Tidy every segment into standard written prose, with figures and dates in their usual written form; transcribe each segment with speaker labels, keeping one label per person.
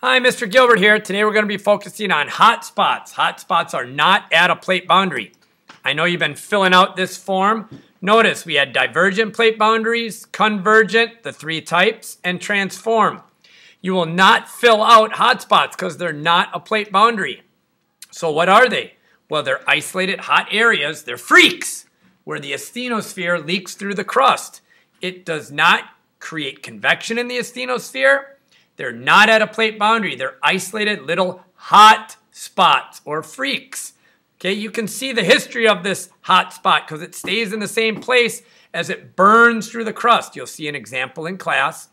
Speaker 1: Hi, Mr. Gilbert here. Today we're going to be focusing on hotspots. Hotspots are not at a plate boundary. I know you've been filling out this form. Notice we had divergent plate boundaries, convergent, the three types, and transform. You will not fill out hotspots because they're not a plate boundary. So what are they? Well, they're isolated hot areas. They're freaks where the asthenosphere leaks through the crust. It does not create convection in the asthenosphere. They're not at a plate boundary. They're isolated little hot spots or freaks. Okay, you can see the history of this hot spot because it stays in the same place as it burns through the crust. You'll see an example in class.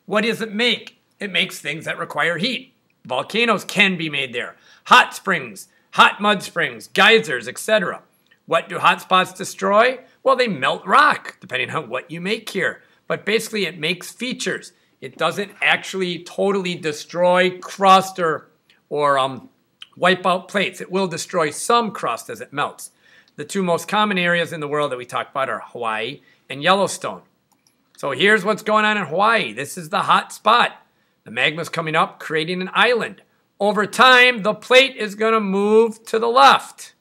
Speaker 1: What does it make? It makes things that require heat. Volcanoes can be made there. Hot springs, hot mud springs, geysers, etc. What do hot spots destroy? Well, they melt rock, depending on what you make here. But basically, it makes features. It doesn't actually totally destroy crust or wipe out plates. It will destroy some crust as it melts. The two most common areas in the world that we talk about are Hawaii and Yellowstone. So here's what's going on in Hawaii. This is the hot spot. The magma's coming up, creating an island. Over time, the plate is going to move to the left.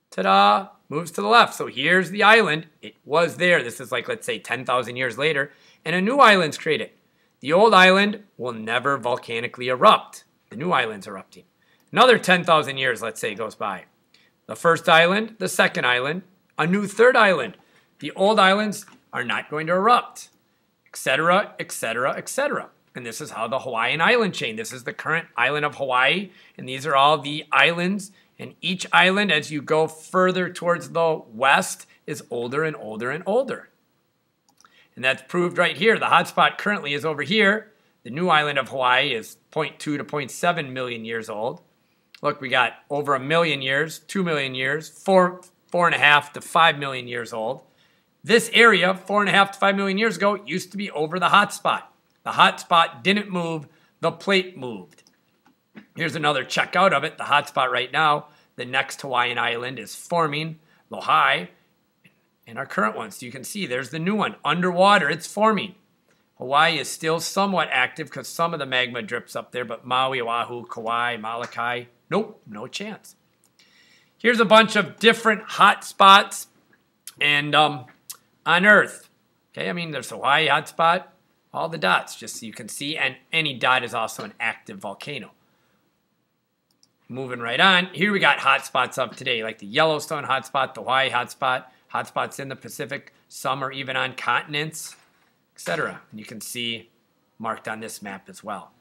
Speaker 1: Ta-da! Moves to the left. So here's the island. It was there. This is like, let's say, 10,000 years later. And a new island's created. The old island will never volcanically erupt. The new island's erupting. Another 10,000 years, let's say, goes by. The first island, the second island, a new third island. The old islands are not going to erupt, etc., etc., etc. And this is how the Hawaiian island chain. This is the current island of Hawaii, and these are all the islands. And each island, as you go further towards the west, is older and older and older. And that's proved right here. The hotspot currently is over here. The new island of Hawaii is 0.2 to 0.7 million years old. Look, we got over 1 million years, 2 million years, 4.5 to 5 million years old. This area, 4.5 to 5 million years ago, used to be over the hotspot. The hotspot didn't move, the plate moved. Here's another checkout of it. The hotspot right now, the next Hawaiian island is forming, Lohi, and our current one. So you can see there's the new one. Underwater, it's forming. Hawaii is still somewhat active because some of the magma drips up there, but Maui, Oahu, Kauai, Molokai, nope, no chance. Here's a bunch of different hot spots and on Earth. Okay, I mean, there's Hawaii hotspot, all the dots, just so you can see, and any dot is also an active volcano. Moving right on, here we got hotspots of today, like the Yellowstone hotspot, the Hawaii hotspot, hotspots in the Pacific, some are even on continents, etc. And you can see marked on this map as well.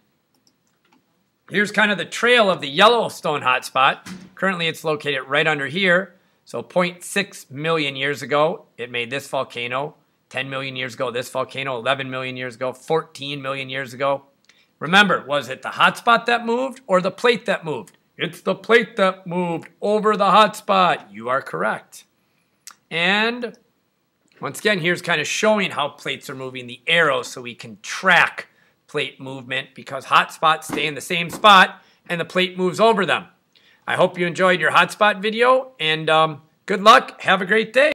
Speaker 1: Here's kind of the trail of the Yellowstone hotspot. Currently it's located right under here. So 0.6 million years ago, it made this volcano. 10 million years ago, this volcano. 11 million years ago, 14 million years ago. Remember, was it the hotspot that moved or the plate that moved? It's the plate that moved over the hotspot. You are correct. And once again, here's kind of showing how plates are moving, the arrows, so we can track plate movement because hotspots stay in the same spot and the plate moves over them. I hope you enjoyed your hotspot video, and good luck. Have a great day.